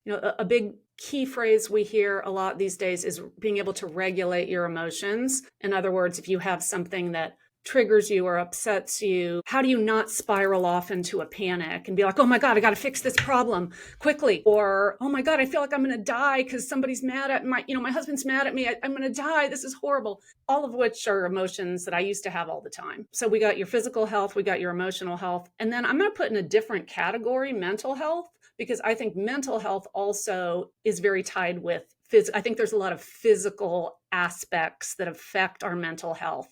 A big key phrase we hear a lot these days is being able to regulate your emotions. In other words, if you have something that triggers you or upsets you, how do you not spiral off into a panic and be like, oh my God, I got to fix this problem quickly. Or, oh my God, I feel like I'm going to die because somebody's mad at my husband's mad at me. I'm going to die. This is horrible. All of which are emotions that I used to have all the time. So we got your physical health, we got your emotional health. And then I'm going to put in a different category, mental health, because I think mental health also is very tied with I think there's a lot of physical aspects that affect our mental health.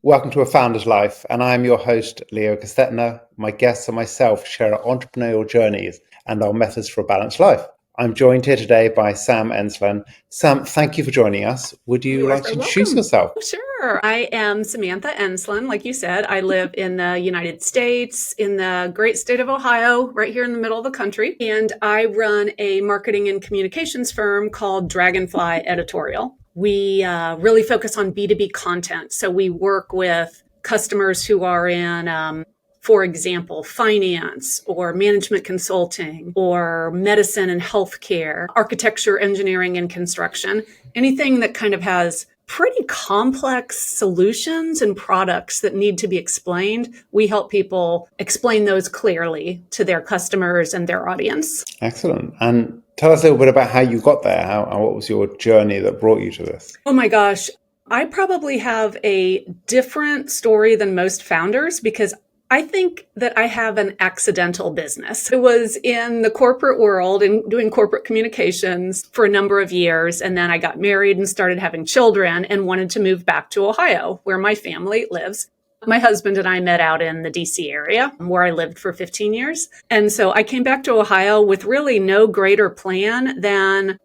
Welcome to A Founder's Life, and I'm your host, Leo Gestetner. My guests and myself share our entrepreneurial journeys and our methods for a balanced life. I'm joined here today by Sam Enslen. Sam, thank you for joining us. Would you like to introduce yourself? Sure. I am Samantha Enslen. Like you said, I live in the United States, in the great state of Ohio, right here in the middle of the country. And I run a marketing and communications firm called Dragonfly Editorial. We really focus on B2B content. So we work with customers who are in, for example, finance or management consulting or medicine and healthcare, architecture, engineering, and construction, anything that kind of has pretty complex solutions and products that need to be explained. We help people explain those clearly to their customers and their audience. Excellent. And tell us a little bit about how you got there. What was your journey that brought you to this? Oh my gosh. I probably have a different story than most founders because I think that I have an accidental business. I was in the corporate world and doing corporate communications for a number of years. And then I got married and started having children and wanted to move back to Ohio, where my family lives. My husband and I met out in the DC area where I lived for 15 years. And so I came back to Ohio with really no greater plan than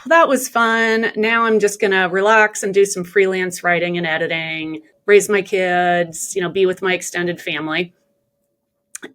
that was fun. Now I'm just going to relax and do some freelance writing and editing, raise my kids, be with my extended family.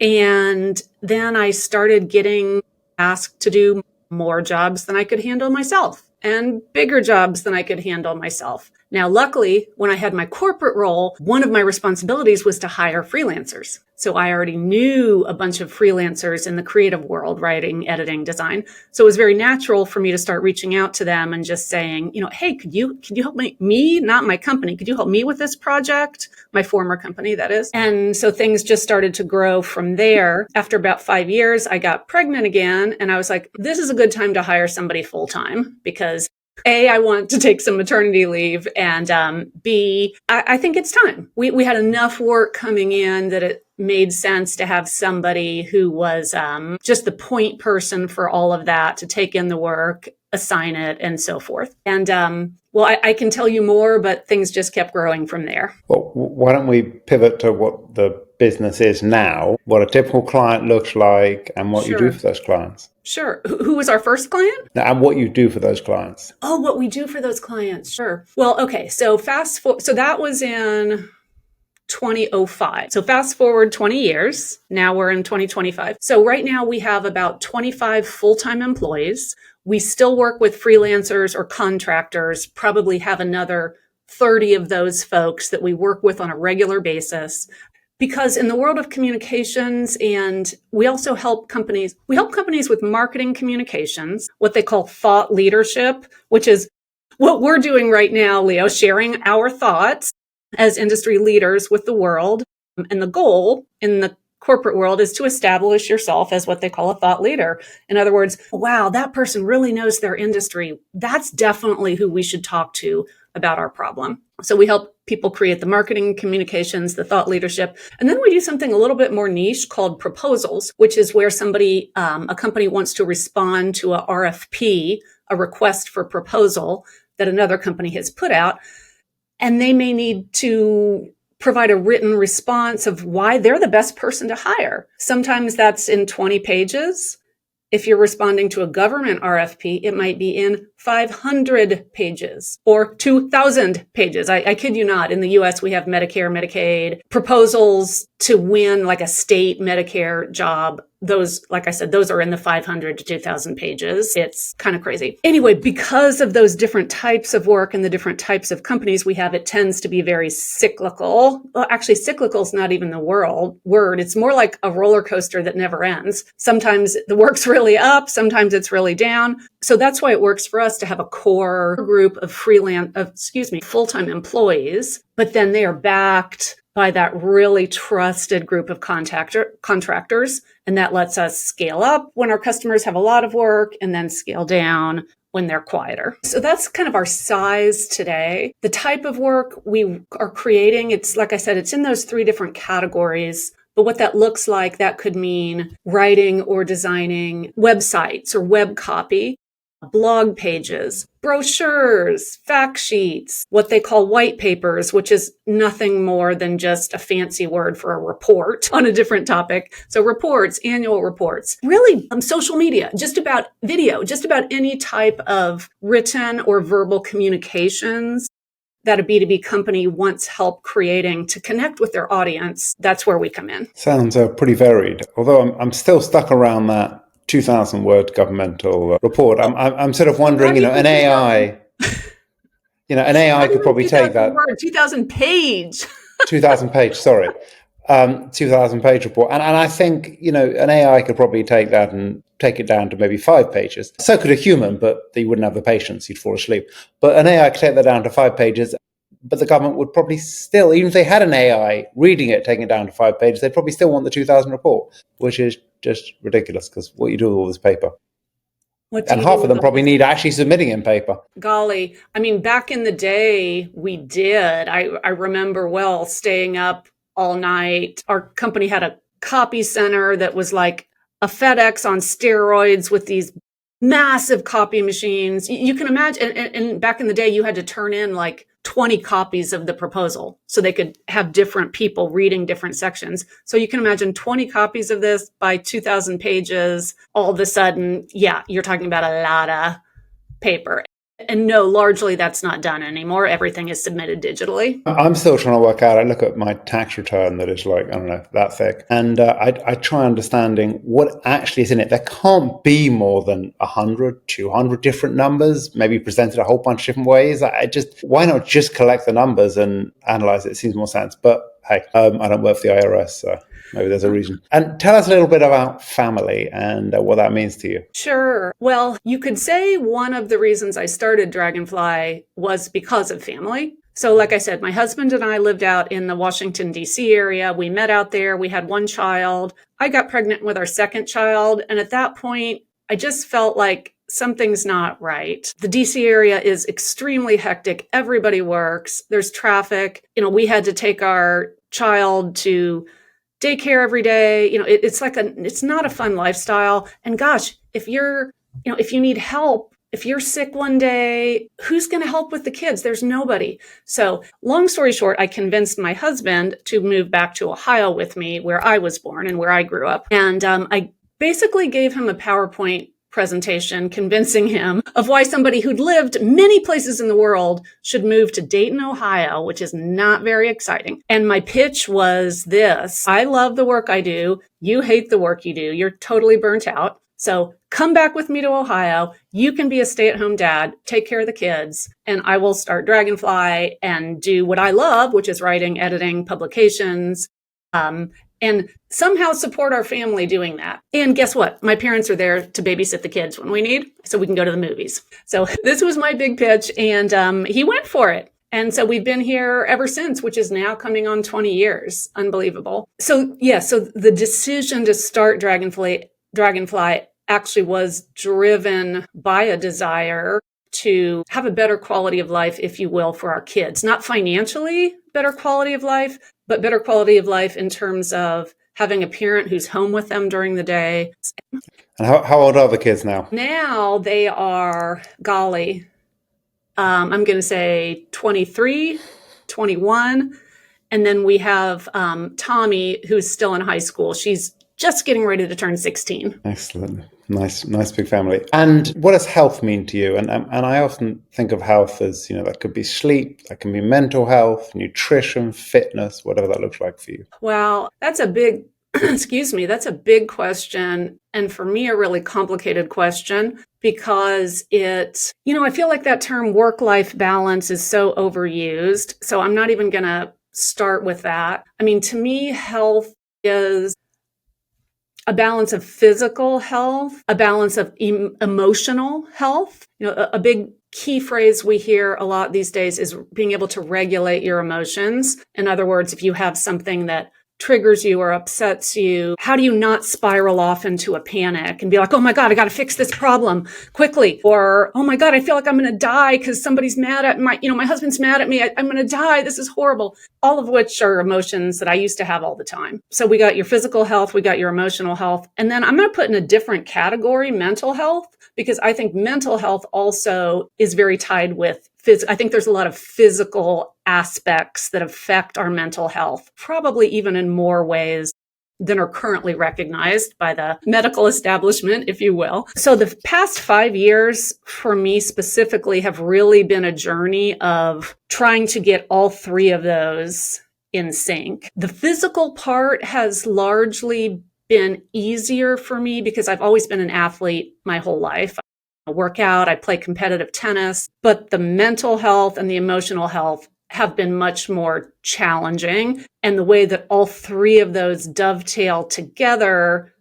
And then I started getting asked to do more jobs than I could handle myself and bigger jobs than I could handle myself. Now, luckily, when I had my corporate role, one of my responsibilities was to hire freelancers. So I already knew a bunch of freelancers in the creative world, writing, editing, design. So it was very natural for me to start reaching out to them and just saying, hey, could you help me, not my company, could you help me with this project? My former company, that is. And so things just started to grow from there. After about 5 years, I got pregnant again. And I was like, this is a good time to hire somebody full time because A, I want to take some maternity leave, and B, I think it's time. We had enough work coming in that it made sense to have somebody who was just the point person for all of that, to take in the work, assign it, and so forth. And I can tell you more, but things just kept growing from there. Well, why don't we pivot to what the business is now, what a typical client looks like, and what you do for those clients? Sure. Who was our first client? And what you do for those clients. Oh, what we do for those clients. Sure. Well, okay. So fast forward. So that was in 2005. So fast forward 20 years. Now we're in 2025. So right now we have about 25 full-time employees. We still work with freelancers or contractors, probably have another 30 of those folks that we work with on a regular basis. Because in the world of communications, and we also help companies with marketing communications, what they call thought leadership, which is what we're doing right now, Leo, sharing our thoughts as industry leaders with the world. And the goal in the corporate world is to establish yourself as what they call a thought leader. In other words, wow, that person really knows their industry. That's definitely who we should talk to about our problem. So we help people create the marketing, communications, the thought leadership. And then we do something a little bit more niche called proposals, which is where somebody, a company wants to respond to a RFP, a request for proposal that another company has put out. And they may need to provide a written response of why they're the best person to hire. Sometimes that's in 20 pages. If you're responding to a government RFP, it might be in 500 pages or 2,000 pages. I kid you not. In the US, we have Medicare, Medicaid proposals to win like a state Medicare job those, like I said, those are in the 500 to 2,000 pages. It's kind of crazy. Anyway, because of those different types of work and the different types of companies we have, it tends to be very cyclical. Well, actually, cyclical is not even the word. It's more like a roller coaster that never ends. Sometimes the work's really up, sometimes it's really down. So that's why it works for us to have a core group of full-time employees, but then they are backed by that really trusted group of contractors. And that lets us scale up when our customers have a lot of work and then scale down when they're quieter. So that's kind of our size today. The type of work we are creating, it's like I said, it's in those three different categories. But what that looks like, that could mean writing or designing websites or web copy, blog pages, brochures, fact sheets, what they call white papers, which is nothing more than just a fancy word for a report on a different topic. So reports, annual reports, really social media, just about video, just about any type of written or verbal communications that a B2B company wants help creating to connect with their audience. That's where we come in. Sounds pretty varied, although I'm still stuck around that 2,000 word governmental report. I'm sort of wondering, an AI, an AI could probably take that 2,000 page, 2,000 page, sorry, 2,000 page report. And I think, an AI could probably take that and take it down to maybe 5 pages. So could a human, but you wouldn't have the patience, you'd fall asleep. But an AI could take that down to 5 pages. But the government would probably still, even if they had an AI reading it, taking it down to 5 pages, they'd probably still want the 2,000 report, which is just ridiculous, because what you do with all this paper. And half of them probably need actually submitting in paper. Golly. I mean, back in the day, we did. I remember well staying up all night. Our company had a copy center that was like a FedEx on steroids with these massive copy machines. You can imagine, and back in the day, you had to turn in like 20 copies of the proposal so they could have different people reading different sections. So you can imagine 20 copies of this by 2,000 pages. All of a sudden, yeah, you're talking about a lot of paper. And no, largely that's not done anymore. Everything is submitted digitally. I'm still trying to work out. I look at my tax return that is like, I don't know, that thick. And I try understanding what actually is in it. There can't be more than 100, 200 different numbers, maybe presented a whole bunch of different ways. Why not just collect the numbers and analyze it? It seems more sense. But hey, I don't work for the IRS, so maybe there's a reason. And tell us a little bit about family and what that means to you. Sure. Well, you could say one of the reasons I started Dragonfly was because of family. So like I said, my husband and I lived out in the Washington, D.C. area. We met out there. We had one child. I got pregnant with our second child. And at that point, I just felt like something's not right. The DC area is extremely hectic. Everybody works. There's traffic. We had to take our child to daycare every day. It's not a fun lifestyle. And gosh, if you need help, if you're sick one day, who's going to help with the kids? There's nobody. So long story short, I convinced my husband to move back to Ohio with me, where I was born and where I grew up. And I basically gave him a PowerPoint presentation convincing him of why somebody who'd lived many places in the world should move to Dayton, Ohio, which is not very exciting. And my pitch was this: I love the work I do. You hate the work you do. You're totally burnt out. So come back with me to Ohio. You can be a stay-at-home dad, take care of the kids, and I will start Dragonfly and do what I love, which is writing, editing, publications, and somehow support our family doing that. And guess what? My parents are there to babysit the kids when we need, so we can go to the movies. So this was my big pitch, and he went for it. And so we've been here ever since, which is now coming on 20 years. Unbelievable. So the decision to start Dragonfly actually was driven by a desire to have a better quality of life, if you will, for our kids. Not financially better quality of life, but better quality of life in terms of having a parent who's home with them during the day. And how old are the kids now? Now they are, I'm going to say 23, 21. And then we have Tommy, who's still in high school. She's just getting ready to turn 16. Excellent. Nice big family. And what does health mean to you? And I often think of health as, that could be sleep, that can be mental health, nutrition, fitness, whatever that looks like for you. Well, that's a big Excuse me, that's a big question. And for me, a really complicated question because I feel like that term work-life balance is so overused. So I'm not even going to start with that. I mean, to me, health is a balance of physical health, a balance of emotional health. A big key phrase we hear a lot these days is being able to regulate your emotions. In other words, if you have something that triggers you or upsets you, how do you not spiral off into a panic and be like, oh my God, I got to fix this problem quickly. Or, oh my God, I feel like I'm going to die because somebody's mad at my husband's mad at me. I'm going to die. This is horrible. All of which are emotions that I used to have all the time. So we got your physical health, we got your emotional health. And then I'm going to put in a different category, mental health, because I think mental health also is very tied with I think there's a lot of physical aspects that affect our mental health, probably even in more ways than are currently recognized by the medical establishment, if you will. So the past 5 years for me specifically have really been a journey of trying to get all three of those in sync. The physical part has largely been easier for me because I've always been an athlete my whole life. Work out, I play competitive tennis, but the mental health and the emotional health have been much more challenging. And the way that all three of those dovetail together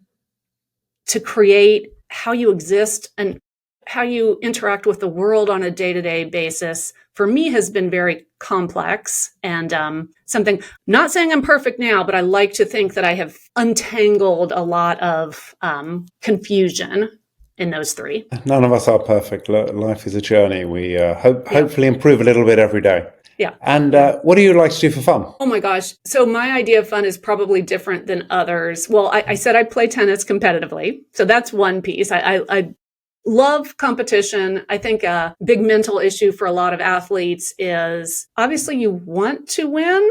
to create how you exist and how you interact with the world on a day-to-day basis, for me has been very complex and something, not saying I'm perfect now, but I like to think that I have untangled a lot of confusion in those three. None of us are perfect. Life is a journey. We hopefully improve a little bit every day. Yeah. And what do you like to do for fun? Oh my gosh. So my idea of fun is probably different than others. Well, I said I play tennis competitively. So that's one piece. I love competition. I think a big mental issue for a lot of athletes is obviously you want to win.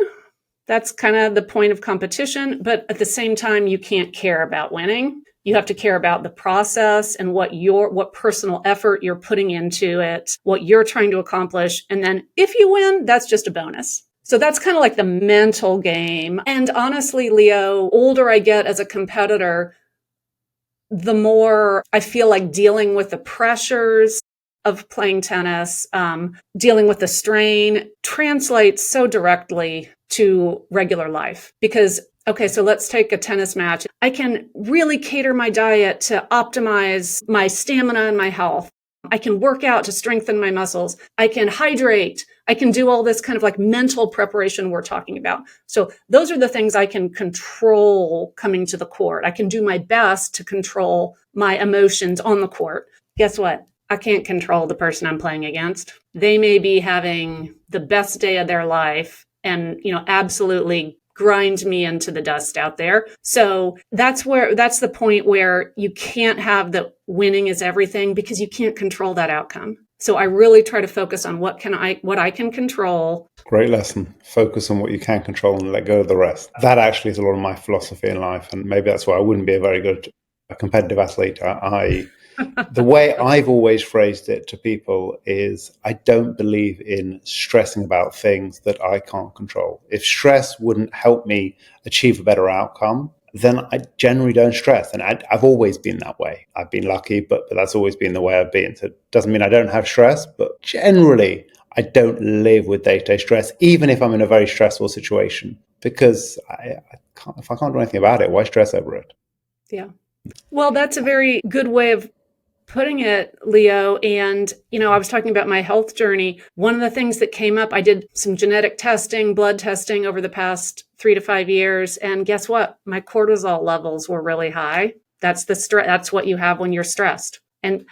That's kind of the point of competition. But at the same time, you can't care about winning. You have to care about the process and what personal effort you're putting into it, what you're trying to accomplish. And then if you win, that's just a bonus. So that's kind of like the mental game. And honestly, Leo, older I get as a competitor, the more I feel like dealing with the pressures of playing tennis, dealing with the strain translates so directly to regular life because okay, so let's take a tennis match. I can really cater my diet to optimize my stamina and my health. I can work out to strengthen my muscles. I can hydrate. I can do all this kind of like mental preparation we're talking about. So those are the things I can control coming to the court. I can do my best to control my emotions on the court. Guess what? I can't control the person I'm playing against. They may be having the best day of their life and, absolutely grind me into the dust out there. So that's the point where you can't have the winning is everything because you can't control that outcome. So I really try to focus on what I can control. Great lesson. Focus on what you can control and let go of the rest. That actually is a lot of my philosophy in life. And maybe that's why I wouldn't be a very good competitive athlete. The way I've always phrased it to people is I don't believe in stressing about things that I can't control. If stress wouldn't help me achieve a better outcome, then I generally don't stress. And I've always been that way. I've been lucky, but that's always been the way I've been. So it doesn't mean I don't have stress, but generally I don't live with day-to-day stress, even if I'm in a very stressful situation, because if I can't do anything about it, why stress over it? Yeah. Well, that's a very good way of putting it, Leo. And, I was talking about my health journey. One of the things that came up, I did some genetic testing, blood testing over the past 3 to 5 years. And guess what? My cortisol levels were really high. That's that's what you have when you're stressed. And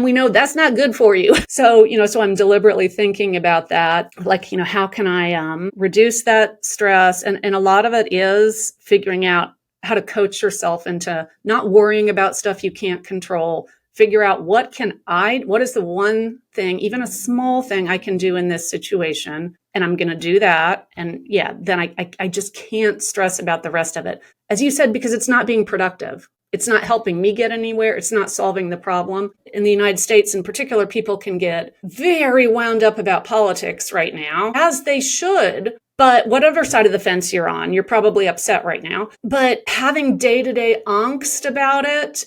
we know that's not good for you. So, so I'm deliberately thinking about that. Like, how can I reduce that stress? And a lot of it is figuring out how to coach yourself into not worrying about stuff you can't control. Figure out what is the one thing, even a small thing I can do in this situation. And I'm going to do that. And yeah, then I just can't stress about the rest of it. As you said, because it's not being productive. It's not helping me get anywhere. It's not solving the problem. In the United States in particular, people can get very wound up about politics right now, as they should. But whatever side of the fence you're on, you're probably upset right now. But having day-to-day angst about it,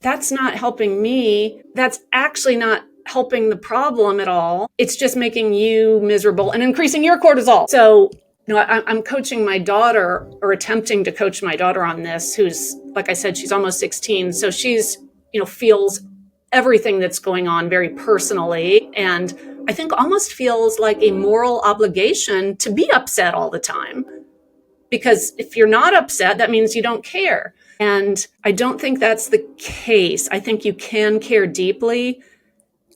that's not helping me. That's actually not helping the problem at all. It's just making you miserable and increasing your cortisol. So, I'm coaching my daughter, or attempting to coach my daughter on this, who's, like I said, she's almost 16. So she's, feels everything that's going on very personally. And I think almost feels like a moral obligation to be upset all the time. Because if you're not upset, that means you don't care. And I don't think that's the case. I think you can care deeply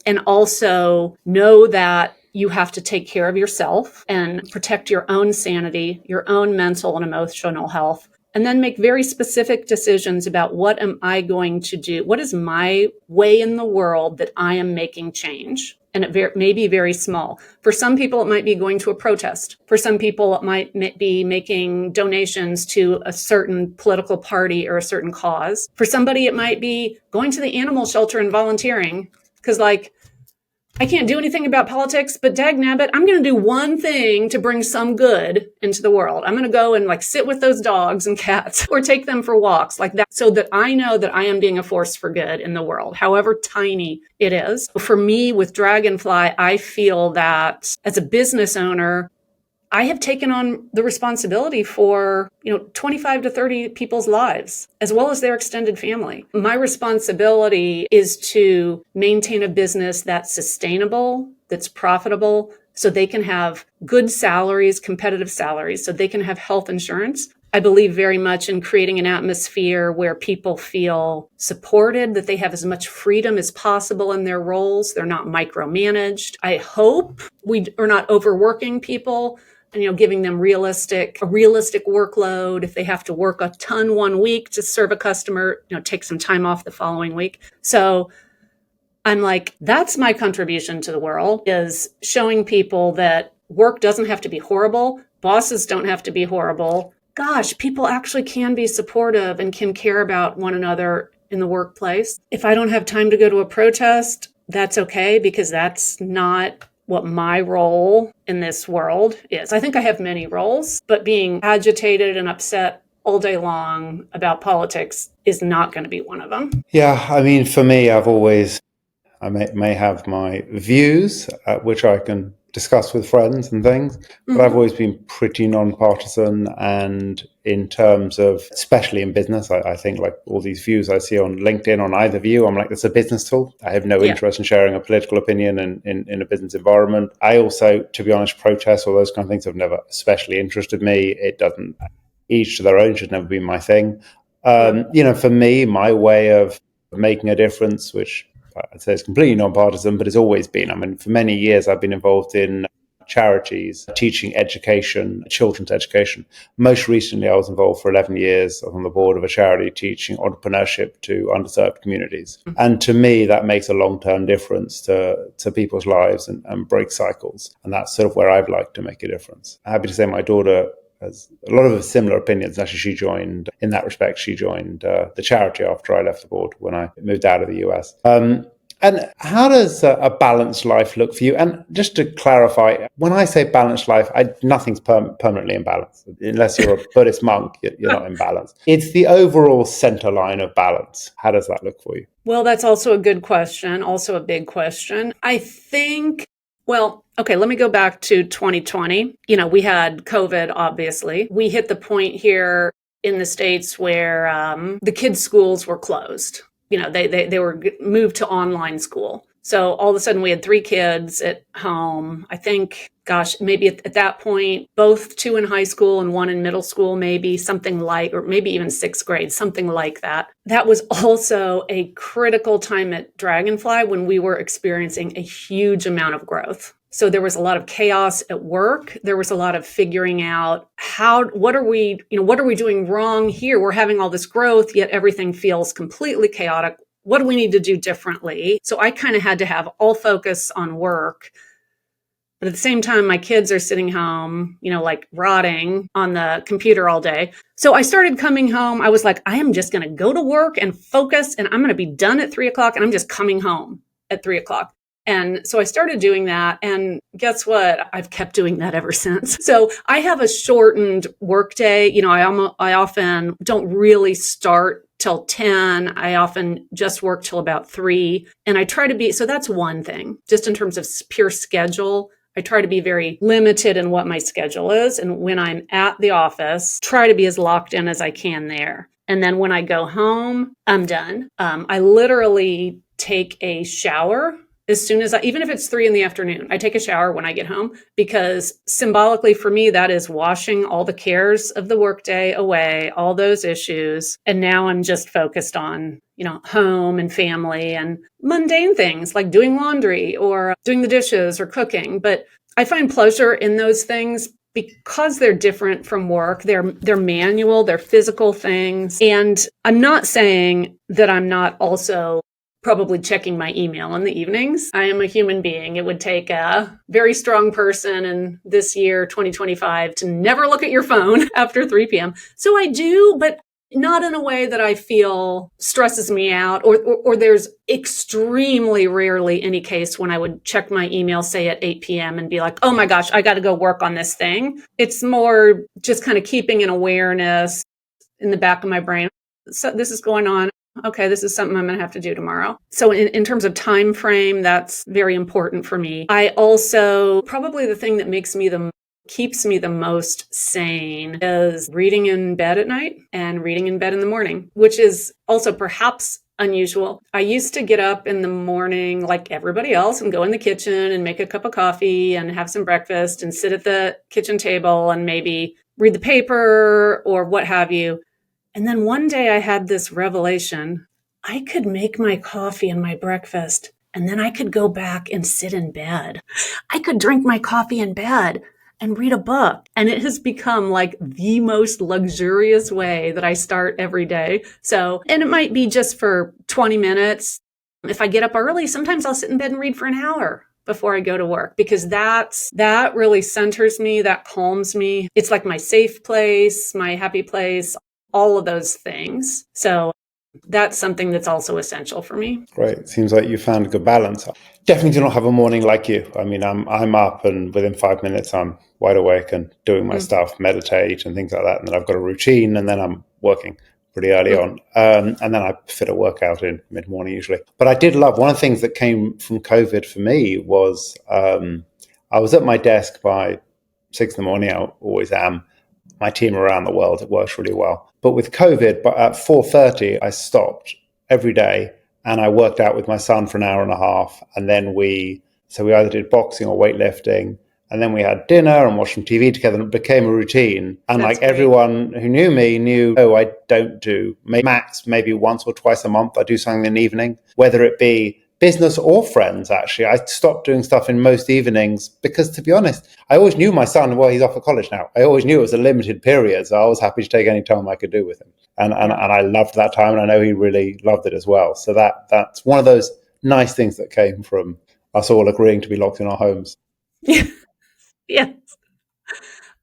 and also know that you have to take care of yourself and protect your own sanity, your own mental and emotional health, and then make very specific decisions about what am I going to do? What is my way in the world that I am making change? And it may be very small. For some people, it might be going to a protest. For some people, it might be making donations to a certain political party or a certain cause. For somebody, it might be going to the animal shelter and volunteering. Because I can't do anything about politics, but dagnabbit, I'm going to do one thing to bring some good into the world. I'm going to go and sit with those dogs and cats or take them for walks like that, so that I know that I am being a force for good in the world, however tiny it is. For me, with Dragonfly, I feel that as a business owner, I have taken on the responsibility for, 25 to 30 people's lives, as well as their extended family. My responsibility is to maintain a business that's sustainable, that's profitable, so they can have good salaries, competitive salaries, so they can have health insurance. I believe very much in creating an atmosphere where people feel supported, that they have as much freedom as possible in their roles. They're not micromanaged. I hope we are not overworking people and, giving them a realistic workload. If they have to work a ton one week to serve a customer, take some time off the following week. So I'm like, that's my contribution to the world, is showing people that work doesn't have to be horrible. Bosses don't have to be horrible. Gosh, people actually can be supportive and can care about one another in the workplace. If I don't have time to go to a protest, that's okay, because that's not what my role in this world is. I think I have many roles, but being agitated and upset all day long about politics is not going to be one of them. Yeah, I mean, for me, I may have my views, which I can discuss with friends and things, but I've always been pretty non-partisan. And in terms of, especially in business, I think like all these views I see on LinkedIn on either view, I'm like, it's a business tool. I have no interest in sharing a political opinion in a business environment. I also, to be honest, protests or those kind of things have never especially interested me. It doesn't, each to their own, should never be my thing. For me, my way of making a difference, which I'd say it's completely non-partisan, but it's always been. I mean, for many years, I've been involved in charities, teaching education, children's education. Most recently, I was involved for 11 years. I was on the board of a charity teaching entrepreneurship to underserved communities. And to me, that makes a long-term difference to people's lives and break cycles. And that's sort of where I'd like to make a difference. I'm happy to say my daughter has a lot of similar opinions. Actually, she joined the charity after I left the board when I moved out of the US. And how does a balanced life look for you? And just to clarify, when I say balanced life, nothing's permanently imbalanced. Unless you're a Buddhist monk, you're not imbalanced. It's the overall center line of balance. How does that look for you? Well, that's also a good question, also a big question. I think, okay, let me go back to 2020. We had COVID, obviously. We hit the point here in the States where the kids' schools were closed. They were moved to online school. So all of a sudden we had 3 kids at home. I think, maybe at that point, both 2 in high school and 1 in middle school, maybe something like, or maybe even 6th grade, something like that. That was also a critical time at Dragonfly when we were experiencing a huge amount of growth. So there was a lot of chaos at work. There was a lot of figuring out what are we doing wrong here? We're having all this growth, yet everything feels completely chaotic. What do we need to do differently? So I kind of had to have all focus on work. But at the same time, my kids are sitting home, like rotting on the computer all day. So I started coming home. I was like, I am just going to go to work and focus, and I'm going to be done at 3 o'clock, and I'm just coming home at 3 o'clock. And so I started doing that. And guess what? I've kept doing that ever since. So I have a shortened workday. I often don't really start till 10. I often just work till about 3. And I try to be, so that's one thing, just in terms of pure schedule. I try to be very limited in what my schedule is. And when I'm at the office, try to be as locked in as I can there. And then when I go home, I'm done. I literally take a shower as soon as even if it's 3 p.m, I take a shower when I get home, because symbolically for me, that is washing all the cares of the workday away, all those issues. And now I'm just focused on, home and family and mundane things like doing laundry or doing the dishes or cooking. But I find pleasure in those things because they're different from work. They're manual, they're physical things. And I'm not saying that I'm not also probably checking my email in the evenings. I am a human being. It would take a very strong person in this year, 2025, to never look at your phone after 3 p.m. So I do, but not in a way that I feel stresses me out, or there's extremely rarely any case when I would check my email, say at 8 p.m. and be like, oh my gosh, I got to go work on this thing. It's more just kind of keeping an awareness in the back of my brain. So this is going on. Okay, this is something I'm going to have to do tomorrow. So in terms of time frame, that's very important for me. I also, probably the thing that keeps me the most sane is reading in bed at night and reading in bed in the morning, which is also perhaps unusual. I used to get up in the morning like everybody else and go in the kitchen and make a cup of coffee and have some breakfast and sit at the kitchen table and maybe read the paper or what have you. And then one day I had this revelation. I could make my coffee and my breakfast, and then I could go back and sit in bed. I could drink my coffee in bed and read a book. And it has become like the most luxurious way that I start every day. And it might be just for 20 minutes. If I get up early, sometimes I'll sit in bed and read for an hour before I go to work, because that really centers me, that calms me. It's like my safe place, my happy place, all of those things. So that's something that's also essential for me. Great. Seems like you found a good balance. Definitely do not have a morning like you. I mean, I'm up and within 5 minutes I'm wide awake and doing my stuff, meditate and things like that. And then I've got a routine, and then I'm working pretty early on. And then I fit a workout in mid-morning usually. But I did love, one of the things that came from COVID for me was I was at my desk by 6 a.m. I always am. My team around the world, it works really well. But with COVID, at 4:30, I stopped every day and I worked out with my son for an hour and a half. And then we either did boxing or weightlifting. And then we had dinner and watched some TV together, and it became a routine. And That's great. Everyone who knew me knew, I don't do, maybe once or twice a month, I do something in the evening, whether it be business or friends, actually. I stopped doing stuff in most evenings because, to be honest, I always knew my son, he's off at college now. I always knew it was a limited period, so I was happy to take any time I could do with him. And I loved that time, and I know he really loved it as well. So that's one of those nice things that came from us all agreeing to be locked in our homes. Yes.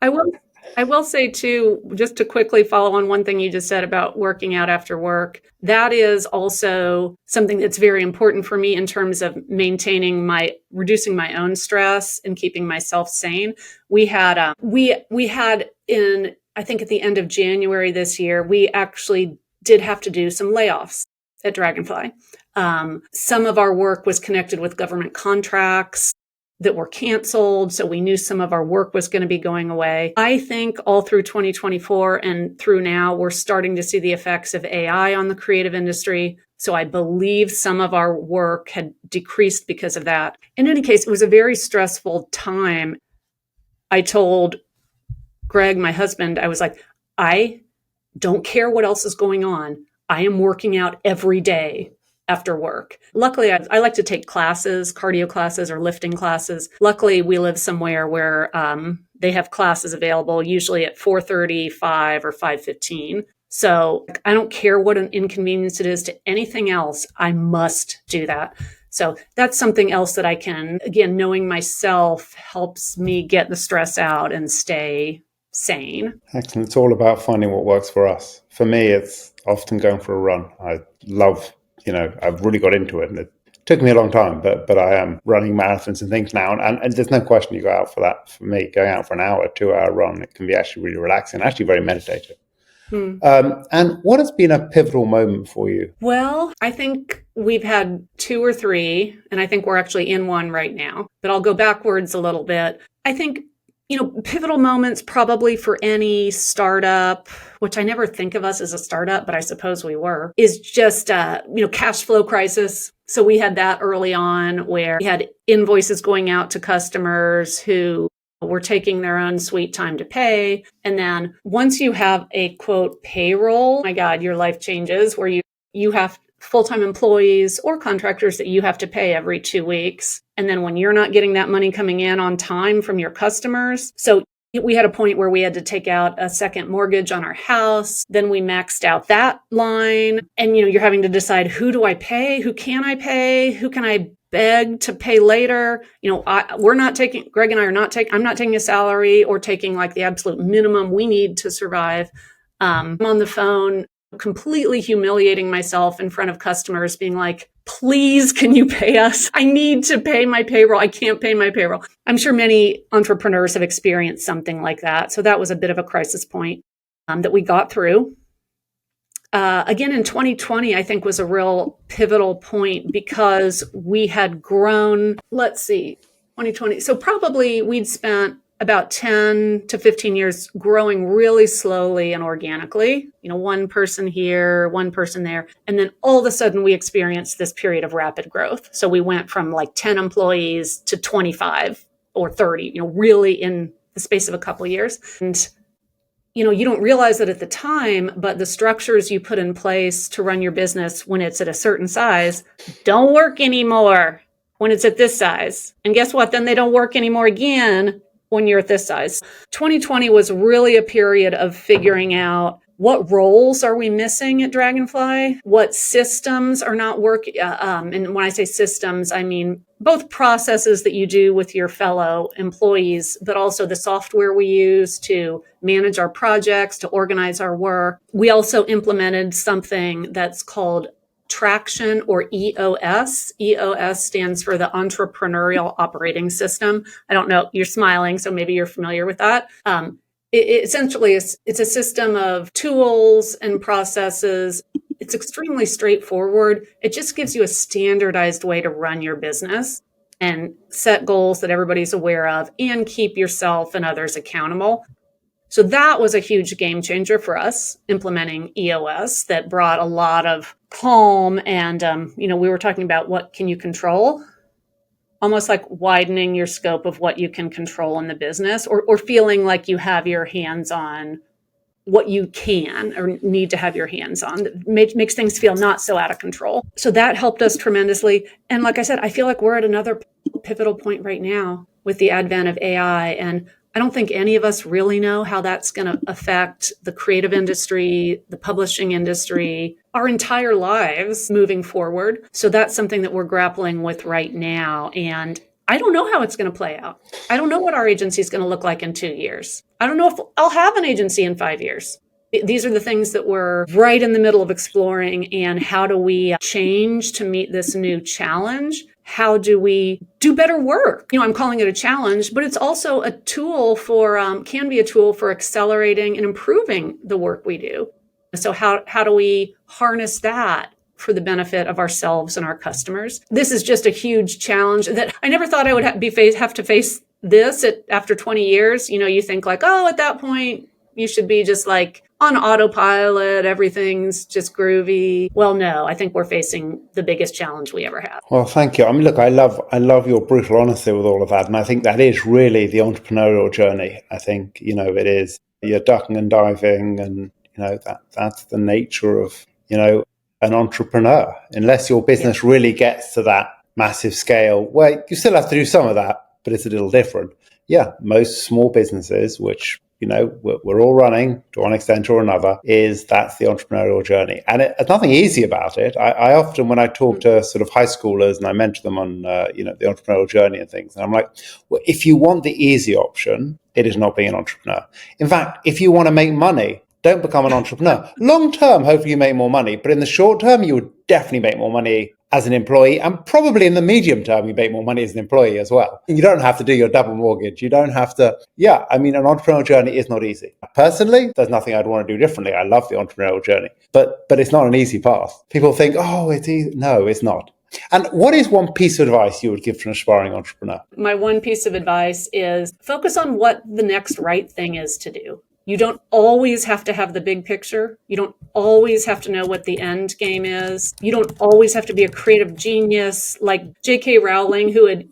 I will say too, just to quickly follow on one thing you just said about working out after work, that is also something that's very important for me in terms of reducing my own stress and keeping myself sane. We had I think at the end of January this year, we actually did have to do some layoffs at Dragonfly. Some of our work was connected with government contracts that were canceled. So we knew some of our work was going to be going away. I think all through 2024 and through now, we're starting to see the effects of AI on the creative industry. So I believe some of our work had decreased because of that. In any case, it was a very stressful time. I told Greg, my husband, I was like, I don't care what else is going on. I am working out every day after work. Luckily, I like to take classes, cardio classes or lifting classes. Luckily, we live somewhere where they have classes available, usually at 4:30, 5, or 5:15. So I don't care what an inconvenience it is to anything else. I must do that. So that's something else that I can, again, knowing myself helps me get the stress out and stay sane. Excellent. It's all about finding what works for us. For me, it's often going for a run. I love, I've really got into it, and it took me a long time, but I am running marathons and things now. And there's no question you go out for that. For me, going out for an hour, 2 hour run, it can be actually really relaxing, actually very meditative. And what has been a pivotal moment for you? Well, I think we've had 2 or 3, and I think we're actually in one right now, but I'll go backwards a little bit. I think, pivotal moments probably for any startup, which I never think of us as a startup, but I suppose we were, is just, cash flow crisis. So we had that early on where we had invoices going out to customers who were taking their own sweet time to pay. And then once you have a quote payroll, oh my God, your life changes where you have full-time employees or contractors that you have to pay every 2 weeks. And then when you're not getting that money coming in on time from your customers. So we had a point where we had to take out a second mortgage on our house. Then we maxed out that line. And, you're having to decide, who do I pay? Who can I pay? Who can I beg to pay later? Greg and I I'm not taking a salary or taking like the absolute minimum we need to survive. I'm on the phone, completely humiliating myself in front of customers, being like, please, can you pay us? I need to pay my payroll. I can't pay my payroll. I'm sure many entrepreneurs have experienced something like that. So that was a bit of a crisis point that we got through. Again, in 2020, I think was a real pivotal point because we had grown, 2020. So probably we'd spent about 10 to 15 years growing really slowly and organically, one person here, one person there. And then all of a sudden we experienced this period of rapid growth. So we went from like 10 employees to 25 or 30, really in the space of a couple of years. And you don't realize it at the time, but the structures you put in place to run your business when it's at a certain size don't work anymore when it's at this size. And guess what? Then they don't work anymore again when you're at this size. 2020 was really a period of figuring out what roles are we missing at Dragonfly? What systems are not working? And when I say systems, I mean both processes that you do with your fellow employees, but also the software we use to manage our projects, to organize our work. We also implemented something that's called Traction, or EOS. EOS stands for the Entrepreneurial Operating System. I don't know, you're smiling, so maybe you're familiar with that. It essentially is, it's a system of tools and processes. It's extremely straightforward. It just gives you a standardized way to run your business and set goals that everybody's aware of and keep yourself and others accountable. So that was a huge game changer for us, implementing EOS, that brought a lot of calm. And, we were talking about what can you control, almost like widening your scope of what you can control in the business, or feeling like you have your hands on what you can or need to have your hands on. That makes things feel not so out of control. So that helped us tremendously. And like I said, I feel like we're at another pivotal point right now with the advent of AI. And I don't think any of us really know how that's going to affect the creative industry, the publishing industry, our entire lives moving forward. So that's something that we're grappling with right now. And I don't know how it's going to play out. I don't know what our agency is going to look like in 2 years. I don't know if I'll have an agency in 5 years. These are the things that we're right in the middle of exploring. And how do we change to meet this new challenge? How do we do better work? I'm calling it a challenge, but it's also a tool can be a tool for accelerating and improving the work we do. So how do we harness that for the benefit of ourselves and our customers? This is just a huge challenge that I never thought I would have to face this after 20 years. You think like, oh, at that point, you should be just like on autopilot. Everything's just groovy. Well, no, I think we're facing the biggest challenge we ever had. Well, thank you. I mean, look, I love your brutal honesty with all of that. And I think that is really the entrepreneurial journey. I think, it is, you're ducking and diving, and, that's the nature of, an entrepreneur. Unless your business really gets to that massive scale, well, you still have to do some of that, but it's a little different. Yeah, most small businesses, which we're all running to one extent or another, that's the entrepreneurial journey. And there's nothing easy about it. I often, when I talk to sort of high schoolers and I mentor them on, the entrepreneurial journey and things, and I'm like, well, if you want the easy option, it is not being an entrepreneur. In fact, if you want to make money, don't become an entrepreneur. Long term, hopefully you make more money, but in the short term, you would definitely make more money as an employee, and probably in the medium term, you make more money as an employee as well. You don't have to do your double mortgage. You don't have to, an entrepreneurial journey is not easy. Personally, there's nothing I'd want to do differently. I love the entrepreneurial journey, but it's not an easy path. People think, oh, it's easy. No, it's not. And what is one piece of advice you would give to an aspiring entrepreneur? My one piece of advice is focus on what the next right thing is to do. You don't always have to have the big picture. You don't always have to know what the end game is. You don't always have to be a creative genius like J.K. Rowling, who had,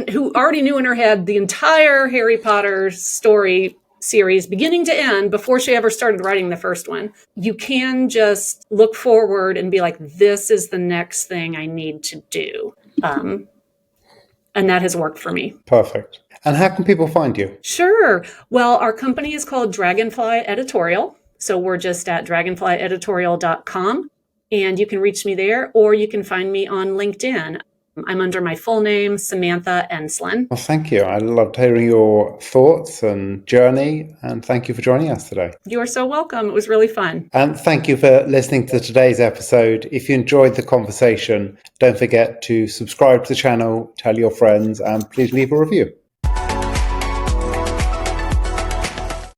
who already knew in her head the entire Harry Potter story series beginning to end before she ever started writing the first one. You can just look forward and be like, this is the next thing I need to do. And that has worked for me. Perfect. And how can people find you? Sure. Well, our company is called Dragonfly Editorial. So we're just at dragonflyeditorial.com. And you can reach me there, or you can find me on LinkedIn. I'm under my full name, Samantha Enslen. Well, thank you. I loved hearing your thoughts and journey, and thank you for joining us today. You are so welcome. It was really fun. And thank you for listening to today's episode. If you enjoyed the conversation, don't forget to subscribe to the channel, tell your friends, and please leave a review.